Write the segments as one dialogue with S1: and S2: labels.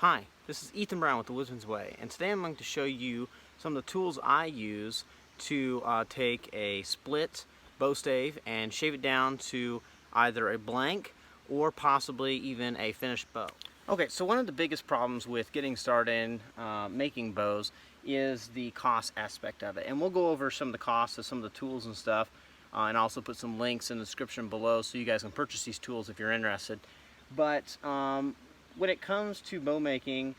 S1: Hi, this is Ethan Brown with The Woodsman's Way, and today I'm going to show you some of the tools I use to take a split bow stave and shave it down to either a blank or possibly even a finished bow. Okay, so one of the biggest problems with getting started making bows is the cost aspect of it, and we'll go over some of the costs of some of the tools and stuff, and also put some links in the description below so you guys can purchase these tools if you're interested. But when it comes to bow making,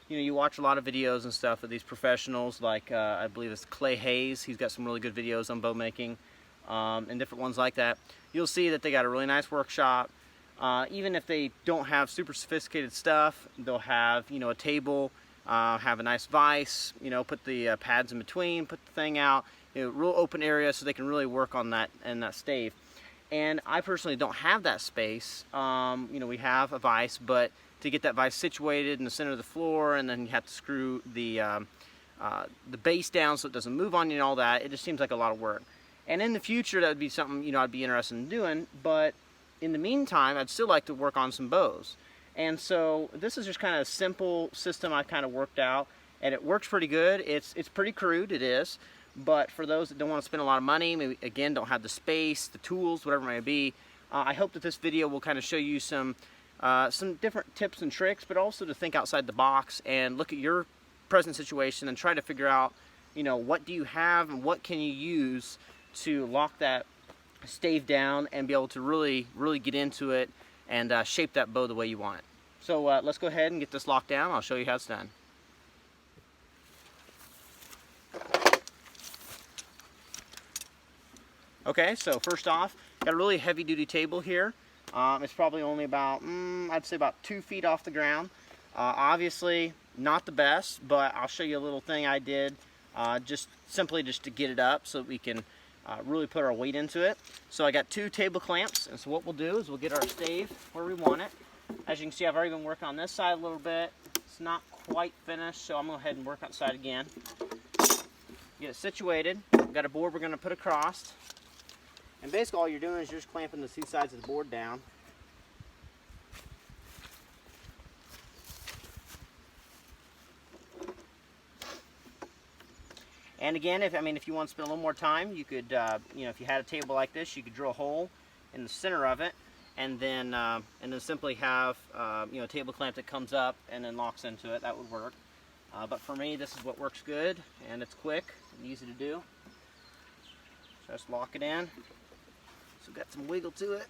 S1: you know, you watch a lot of videos and stuff of these professionals, like I believe it's Clay Hayes. He's got some really good videos on bow making and different ones like that. You'll see that they got a really nice workshop. Even if they don't have super sophisticated stuff, they'll have, you know, a table, have a nice vise, you know, put the pads in between, put the thing out, you know, real open area so they can really work on that and that stave. And I personally don't have that space. You know, we have a vise, but to get that vise situated in the center of the floor, and then you have to screw the base down so it doesn't move on you and all that, it just seems like a lot of work. And in the future, that would be something, you know, I'd be interested in doing, but in the meantime, I'd still like to work on some bows. And so this is just kind of a simple system I've kind of worked out, and it works pretty good. It's pretty crude, it is. But for those that don't want to spend a lot of money, maybe again don't have the space, the tools, whatever it may be, I hope that this video will kind of show you some different tips and tricks, but also to think outside the box and look at your present situation and try to figure out, you know, what do you have and what can you use to lock that stave down and be able to really get into it and shape that bow the way you want it. So let's go ahead and get this locked down. I'll show you how it's done. Okay, so first off, got a really heavy-duty table here. It's probably only about, I'd say about 2 feet off the ground. Obviously, not the best, but I'll show you a little thing I did just to get it up so that we can really put our weight into it. So I got 2 table clamps, and so what we'll do is we'll get our stave where we want it. As you can see, I've already been working on this side a little bit. It's not quite finished, so I'm going to go ahead and work outside again. Get it situated. We've got a board we're going to put across. And basically all you're doing is you're just clamping the 2 sides of the board down. And again, if you want to spend a little more time, you could, you know, if you had a table like this, you could drill a hole in the center of it, and then simply have, you know, a table clamp that comes up and then locks into it. That would work. But for me, this is what works good, and it's quick and easy to do. Just lock it in. So got some wiggle to it.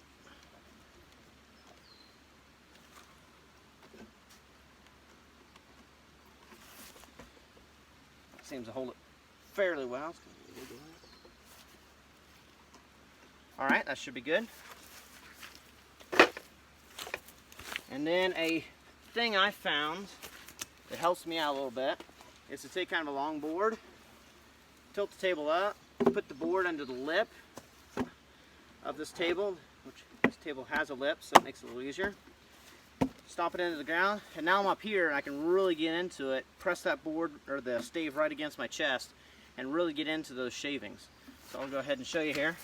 S1: Seems to hold it fairly well. Alright, that should be good. And then a thing I found that helps me out a little bit is to take kind of a long board, tilt the table up, put the board under the lip of this table, which this table has a lip, so it makes it a little easier. Stomp it into the ground, and now I'm up here and I can really get into it, press that board or the stave right against my chest and really get into those shavings. So I'll go ahead and show you here.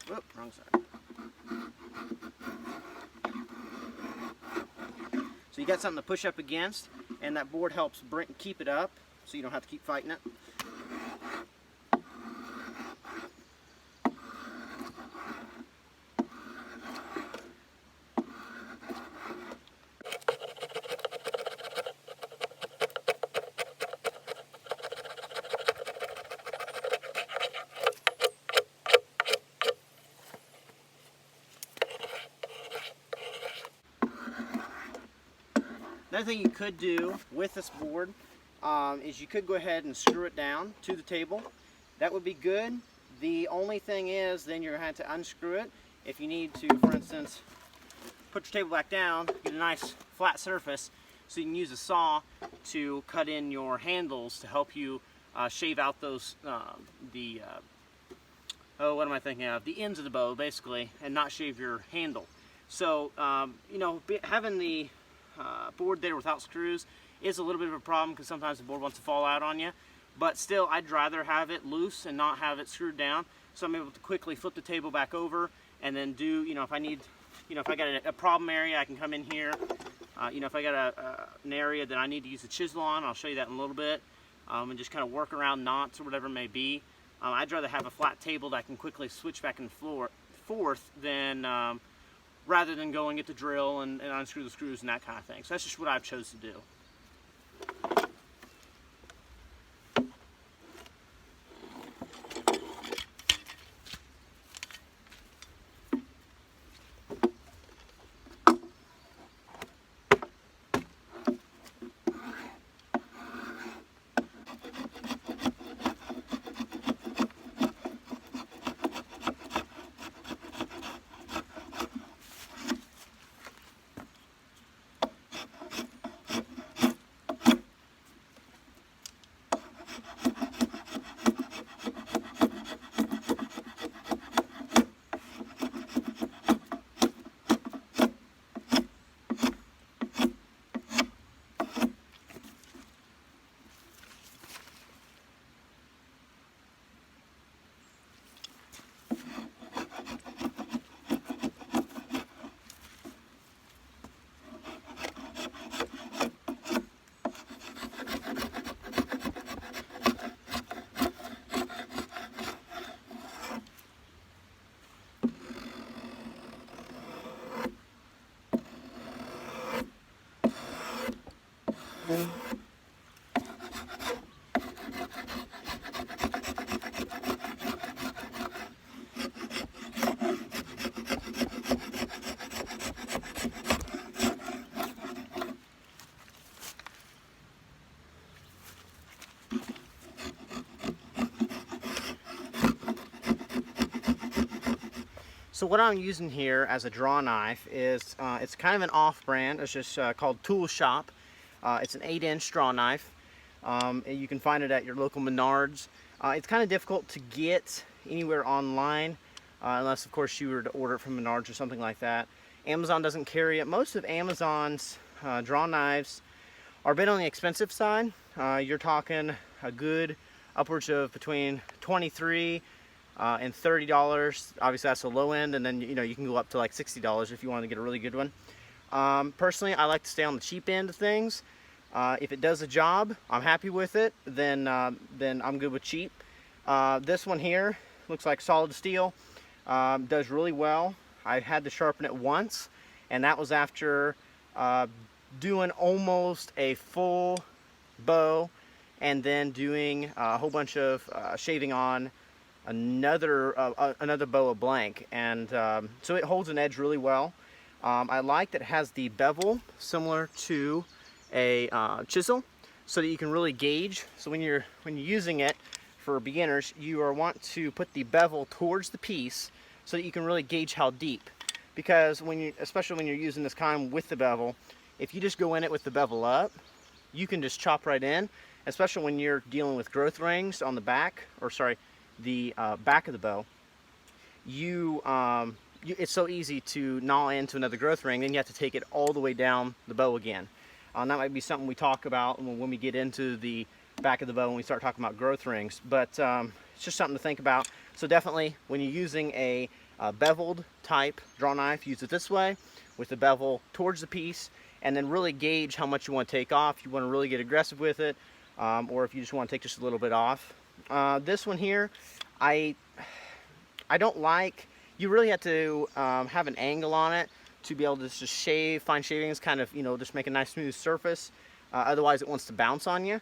S1: Whoop, wrong side. So you got something to push up against, and that board helps keep it up so you don't have to keep fighting it. Another thing you could do with this board is you could go ahead and screw it down to the table. That would be good. The only thing is then you're going to have to unscrew it. If you need to, for instance, put your table back down, get a nice flat surface so you can use a saw to cut in your handles to help you shave out those, what am I thinking of? The ends of the bow, basically, and not shave your handle. So, you know, having the board there without screws is a little bit of a problem because sometimes the board wants to fall out on you, but still I'd rather have it loose and not have it screwed down, so I'm able to quickly flip the table back over and then do, you know, if I need You know, if I got a problem area, I can come in here. You know, if I got an area that I need to use a chisel on, I'll show you that in a little bit, and just kind of work around knots or whatever it may be. I'd rather have a flat table that I can quickly switch back and forth than rather than going at the drill and unscrew the screws and that kind of thing. So that's just what I've chose to do. So what I'm using here as a draw knife is, it's kind of an off-brand. It's just called Tool Shop. It's an 8-inch draw knife. You can find it at your local Menards. It's kind of difficult to get anywhere online, unless of course you were to order it from Menards or something like that. Amazon doesn't carry it. Most of Amazon's draw knives are a bit on the expensive side. You're talking a good upwards of between $23 and $30. Obviously that's the low end, and then you know you can go up to like $60 if you want to get a really good one. Personally, I like to stay on the cheap end of things. If it does the job, I'm happy with it, then I'm good with cheap. This one here looks like solid steel. Does really well. I had to sharpen it once, and that was after doing almost a full bow and then doing a whole bunch of shaving on another bow of blank, and so it holds an edge really well. I like that it has the bevel similar to a chisel, so that you can really gauge. So when you're using it for beginners, you want to put the bevel towards the piece so that you can really gauge how deep. Because especially when you're using this kind with the bevel, if you just go in it with the bevel up, you can just chop right in. Especially when you're dealing with growth rings on the back, or sorry, the back of the bow, it's so easy to gnaw into another growth ring, then you have to take it all the way down the bow again. That might be something we talk about when we get into the back of the bow, when we start talking about growth rings, but it's just something to think about. So definitely when you're using a beveled type draw knife, use it this way with the bevel towards the piece, and then really gauge how much you want to take off. You want to really get aggressive with it, or if you just want to take just a little bit off. This one here, I don't like. You really have to have an angle on it to be able to just shave, fine shavings, kind of, you know, just make a nice smooth surface. Otherwise it wants to bounce on you.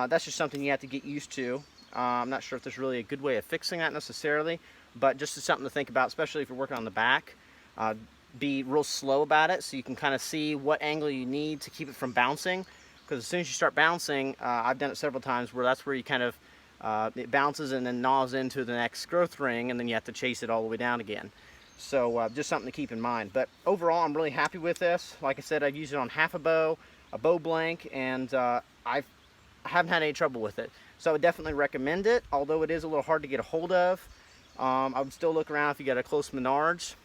S1: That's just something you have to get used to. I'm not sure if there's really a good way of fixing that necessarily, but just something to think about, especially if you're working on the back. Be real slow about it so you can kind of see what angle you need to keep it from bouncing, because as soon as you start bouncing, I've done it several times where that's where you kind of it bounces and then gnaws into the next growth ring, and then you have to chase it all the way down again. So just something to keep in mind. But overall, I'm really happy with this. Like I said, I've used it on half a bow blank, and I haven't had any trouble with it. So I would definitely recommend it, although it is a little hard to get a hold of. I would still look around if you got a close Menards.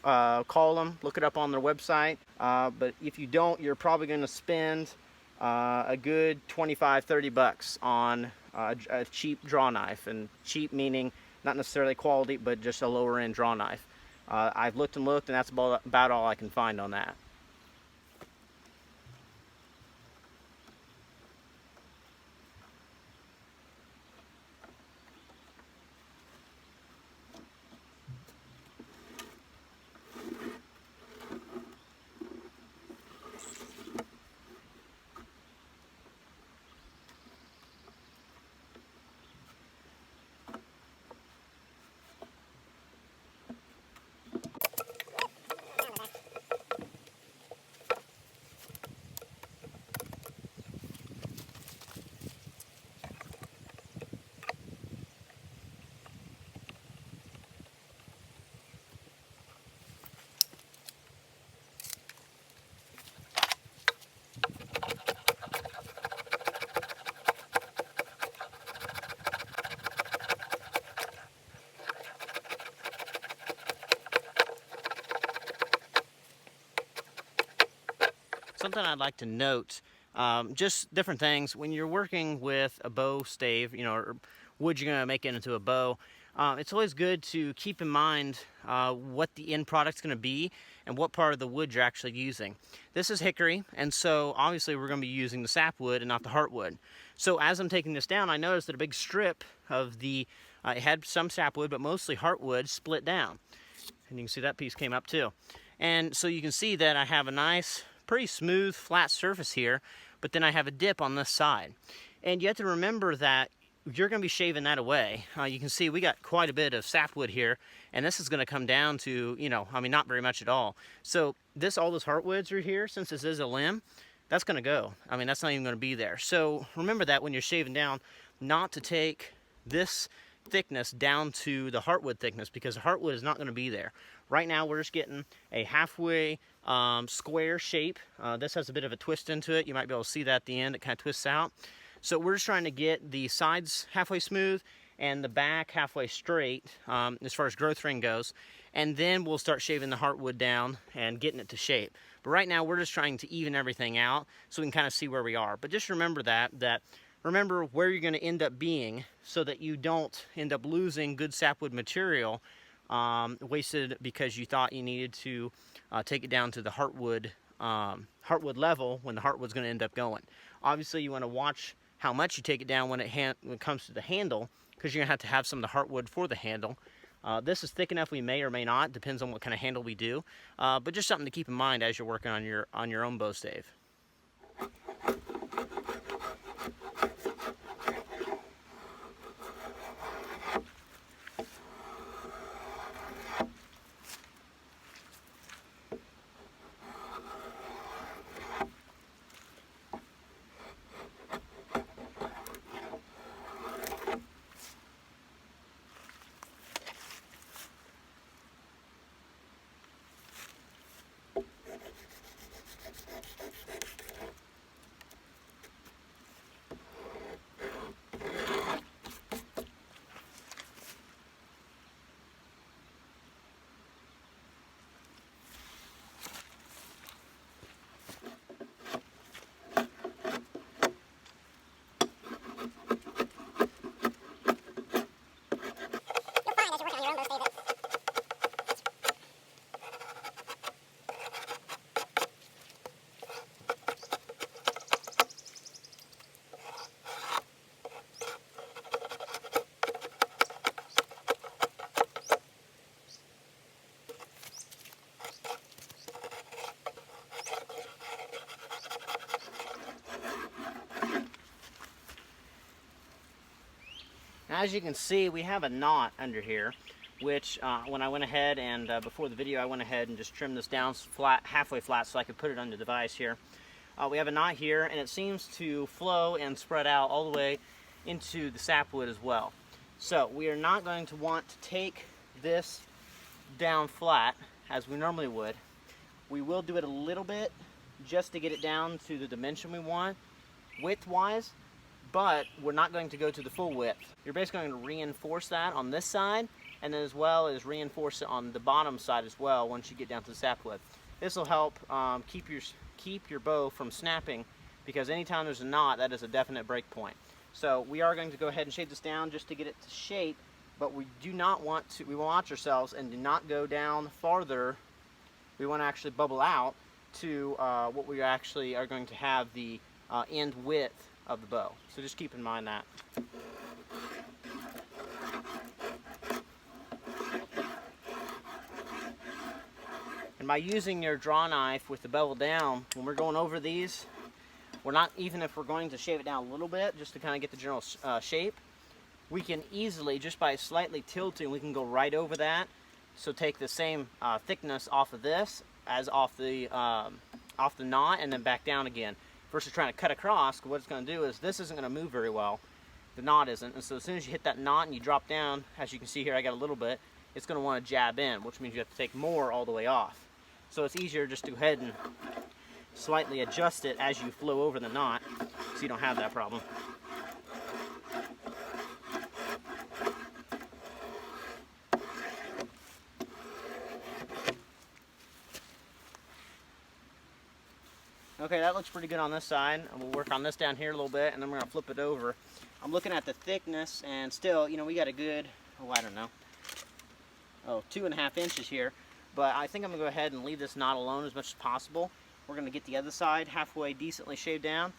S1: Call them, look it up on their website. But if you don't, you're probably going to spend a good 25-30 bucks on a cheap draw knife, and cheap meaning not necessarily quality, but just a lower end draw knife. I've looked and looked, and that's about all I can find on that. Something I'd like to note, just different things. When you're working with a bow stave, or wood you're gonna make it into a bow, it's always good to keep in mind what the end product's gonna be and what part of the wood you're actually using. This is hickory, and so obviously we're gonna be using the sapwood and not the heartwood. So as I'm taking this down, I noticed that a big strip of it had some sapwood, but mostly heartwood, split down. And you can see that piece came up too. And so you can see that I have a nice, pretty smooth, flat surface here, but then I have a dip on this side. And you have to remember that you're going to be shaving that away. You can see we got quite a bit of sapwood here, and this is going to come down to, not very much at all. So all those heartwoods are here, since this is a limb, that's going to go. That's not even going to be there. So remember that when you're shaving down, not to take this thickness down to the heartwood thickness, because the heartwood is not going to be there. Right now we're just getting a halfway square shape. This has a bit of a twist into it. You might be able to see that at the end. It kind of twists out. So we're just trying to get the sides halfway smooth and the back halfway straight as far as growth ring goes. And then we'll start shaving the heartwood down and getting it to shape. But right now we're just trying to even everything out so we can kind of see where we are. But just remember remember where you're going to end up being, so that you don't end up losing good sapwood material wasted because you thought you needed to take it down to the heartwood level when the heartwood's going to end up going. Obviously you want to watch how much you take it down when it comes to the handle, because you're going to have some of the heartwood for the handle. This is thick enough we may or may not, depends on what kind of handle we do, but just something to keep in mind as you're working on your own bow stave. Now, as you can see, we have a knot under here, which when I went ahead and before the video, I went ahead and just trimmed this down flat, halfway flat, so I could put it under the vise here. We have a knot here, and it seems to flow and spread out all the way into the sapwood as well. So we are not going to want to take this down flat as we normally would. We will do it a little bit just to get it down to the dimension we want width-wise, but we're not going to go to the full width. You're basically going to reinforce that on this side, and then as well as reinforce it on the bottom side as well once you get down to the sapwood. This will help keep your bow from snapping, because anytime there's a knot, that is a definite break point. So we are going to go ahead and shave this down just to get it to shape, but we do not want to, we watch ourselves and do not go down farther. We want to actually bubble out to what we actually are going to have the end width of the bow. So just keep in mind that. And by using your draw knife with the bevel down, when we're going over these, we're not, even if we're going to shave it down a little bit just to kind of get the general shape, we can easily, just by slightly tilting, we can go right over that. So take the same thickness off of this as off the knot, and then back down again. Versus trying to cut across, what it's going to do is this isn't going to move very well. The knot isn't, and so as soon as you hit that knot and you drop down, as you can see here, I got a little bit, it's going to want to jab in, which means you have to take more all the way off. So it's easier just to go ahead and slightly adjust it as you flow over the knot, so you don't have that problem. Okay, that looks pretty good on this side. And we'll work on this down here a little bit, and then we're going to flip it over. I'm looking at the thickness, and still, you know, we got a good, I don't know, 2.5 inches here. But I think I'm going to go ahead and leave this knot alone as much as possible. We're going to get the other side halfway decently shaved down,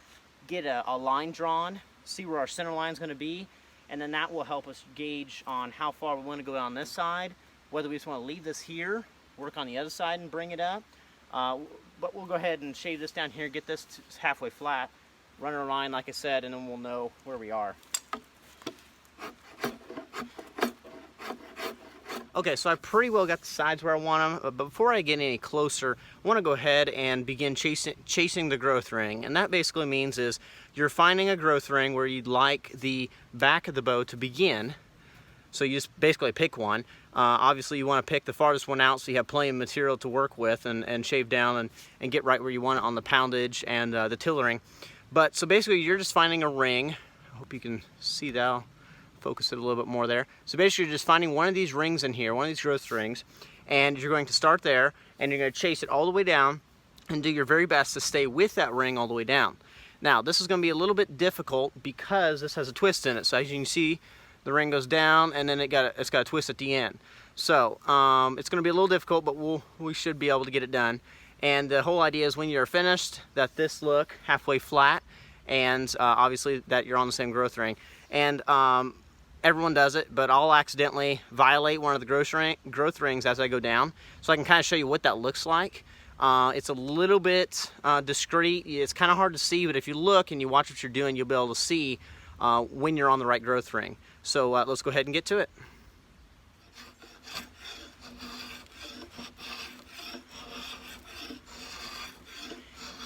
S1: get a line drawn, see where our center line is going to be, and then that will help us gauge on how far we want to go down this side, whether we just want to leave this here, work on the other side and bring it up. But we'll go ahead and shave this down here, get this halfway flat, run our line like I said, and then we'll know where we are. Okay, so I pretty well got the sides where I want them, but before I get any closer, I want to go ahead and begin chasing the growth ring. And that basically means is you're finding a growth ring where you'd like the back of the bow to begin. So you just basically pick one. Obviously you want to pick the farthest one out so you have plenty of material to work with and shave down and get right where you want it on the poundage and the tillering. But so basically you're just finding a ring. I hope you can see that. I'll focus it a little bit more there. So basically you're just finding one of these rings in here, one of these growth rings, and you're going to start there and you're going to chase it all the way down and do your very best to stay with that ring all the way down. Now this is going to be a little bit difficult because this has a twist in it. So as you can see, the ring goes down and then it's got a twist at the end. So it's going to be a little difficult, but we should be able to get it done. And the whole idea is when you're finished, that this look halfway flat, and obviously that you're on the same growth ring. And everyone does it, but I'll accidentally violate one of the growth rings as I go down. So I can kind of show you what that looks like. It's a little bit discreet. It's kind of hard to see, but if you look and you watch what you're doing, you'll be able to see when you're on the right growth ring. So let's go ahead and get to it.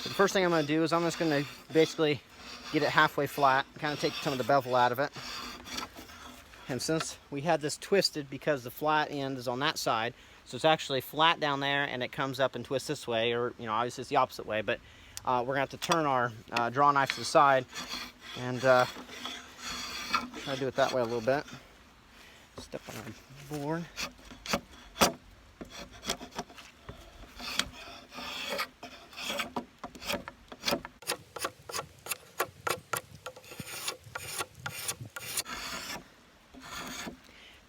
S1: So the first thing I'm going to do is I'm just going to basically get it halfway flat, kind of take some of the bevel out of it. And since we had this twisted because the flat end is on that side, so it's actually flat down there and it comes up and twists this way, or you know, obviously it's the opposite way, but we're going to have to turn our draw knife to the side and try to do it that way a little bit. Step on our board.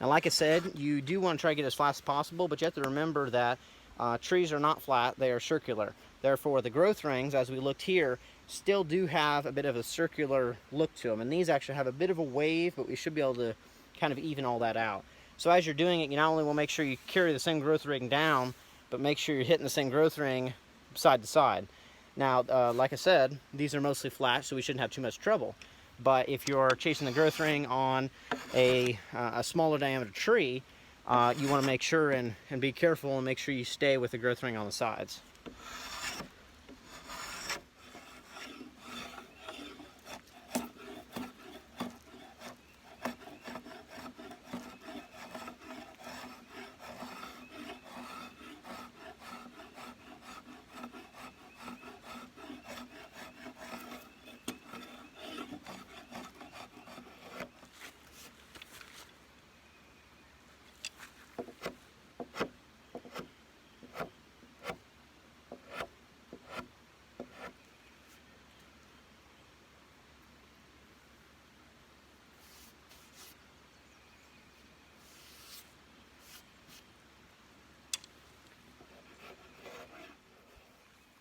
S1: Now, like I said, you do want to try to get as flat as possible, but you have to remember that trees are not flat, they are circular. Therefore, the growth rings, as we looked here, still do have a bit of a circular look to them. And these actually have a bit of a wave, but we should be able to kind of even all that out. So as you're doing it, you not only will make sure you carry the same growth ring down, but make sure you're hitting the same growth ring side to side. Now, like I said, these are mostly flat, so we shouldn't have too much trouble. But if you're chasing the growth ring on a smaller diameter tree, you want to make sure and be careful and make sure you stay with the growth ring on the sides.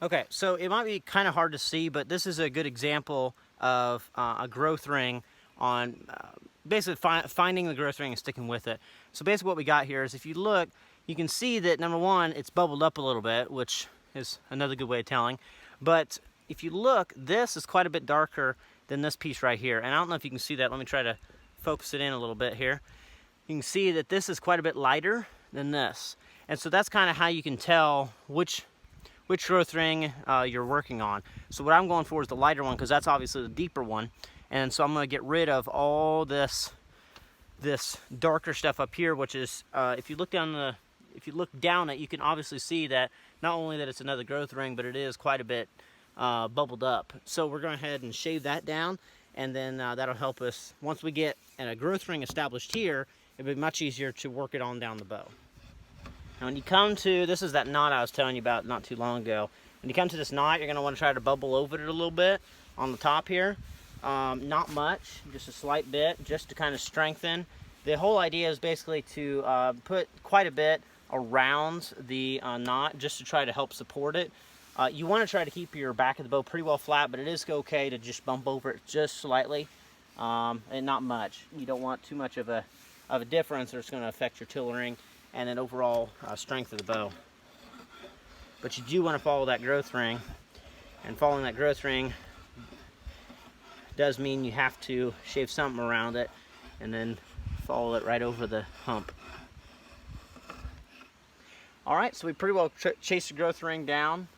S1: Okay, so it might be kind of hard to see, but this is a good example of a growth ring on basically finding the growth ring and sticking with it. So basically what we got here is, if you look, you can see that number one, it's bubbled up a little bit, which is another good way of telling. But if you look, this is quite a bit darker than this piece right here. And I don't know if you can see that. Let me try to focus it in a little bit here. You can see that this is quite a bit lighter than this. And so that's kind of how you can tell which growth ring you're working on. So what I'm going for is the lighter one, because that's obviously the deeper one. And so I'm going to get rid of all this darker stuff up here, which is if you look down it, you can obviously see that not only that it's another growth ring, but it is quite a bit bubbled up. So we're going to go ahead and shave that down, and then that'll help us once we get a growth ring established here. It'll be much easier to work it on down the bow. Now when you come to, this is that knot I was telling you about not too long ago. When you come to this knot, you're going to want to try to bubble over it a little bit on the top here. Not much, just a slight bit, just to kind of strengthen. The whole idea is basically to put quite a bit around the knot, just to try to help support it. You want to try to keep your back of the bow pretty well flat, but it is okay to just bump over it just slightly, and not much. You don't want too much of a difference, or it's going to affect your tillering and then overall strength of the bow. But you do want to follow that growth ring, and following that growth ring does mean you have to shave something around it and then follow it right over the hump. Alright, so we pretty well chased the growth ring down.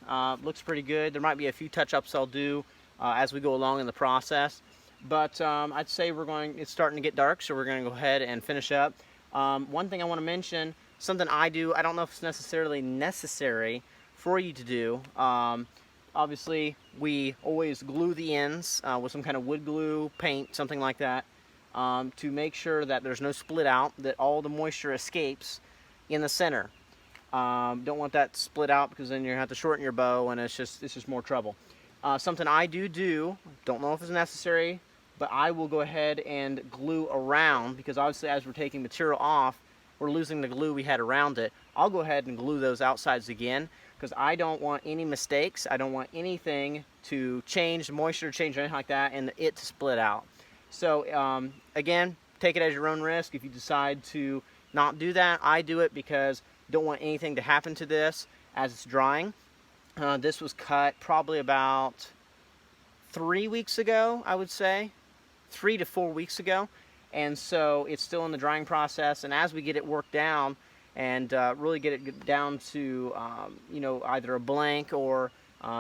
S1: Looks pretty good. There might be a few touch-ups I'll do as we go along in the process. But I'd say it's starting to get dark, so we're going to go ahead and finish up. One thing I want to mention, something I do, I don't know if it's necessarily necessary for you to do. Obviously, we always glue the ends with some kind of wood glue, paint, something like that, to make sure that there's no split out, that all the moisture escapes in the center. Don't want that split out, because then you're going to have to shorten your bow, and it's just more trouble. Something I do, don't know if it's necessary, but I will go ahead and glue around, because obviously as we're taking material off, we're losing the glue we had around it. I'll go ahead and glue those outsides again, because I don't want any mistakes. I don't want anything to change, moisture change or anything like that, and it to split out. So again, take it as your own risk. If you decide to not do that, I do it because I don't want anything to happen to this as it's drying. This was cut probably about 3 weeks ago, I would say. 3 to 4 weeks ago, and so it's still in the drying process. And as we get it worked down and really get it down to you know, either a blank or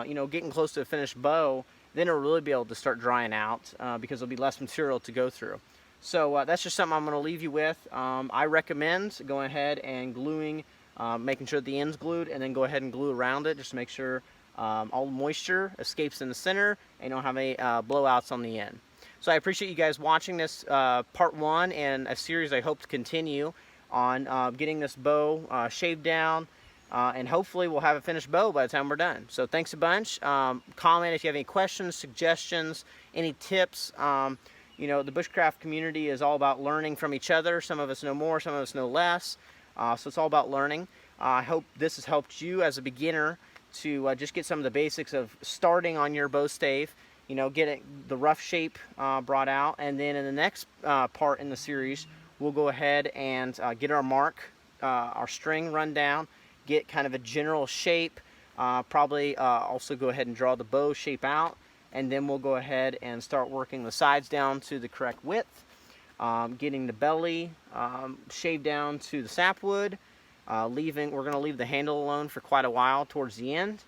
S1: you know, getting close to a finished bow, then it'll really be able to start drying out because there'll be less material to go through. So that's just something I'm going to leave you with. I recommend going ahead and gluing, making sure the end's glued, and then go ahead and glue around it just to make sure all the moisture escapes in the center and you don't have any blowouts on the end. So I appreciate you guys watching this part 1 and a series I hope to continue on getting this bow shaved down, and hopefully we'll have a finished bow by the time we're done. So thanks a bunch. Comment if you have any questions, suggestions, any tips. You know, the bushcraft community is all about learning from each other. Some of us know more, some of us know less. So it's all about learning. I hope this has helped you as a beginner to just get some of the basics of starting on your bow stave. You know, get the rough shape brought out, and then in the next part in the series, we'll go ahead and get our mark, our string run down, get kind of a general shape, probably also go ahead and draw the bow shape out, and then we'll go ahead and start working the sides down to the correct width, getting the belly shaved down to the sapwood, we're going to leave the handle alone for quite a while towards the end,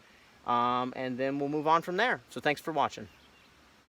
S1: and then we'll move on from there. So thanks for watching.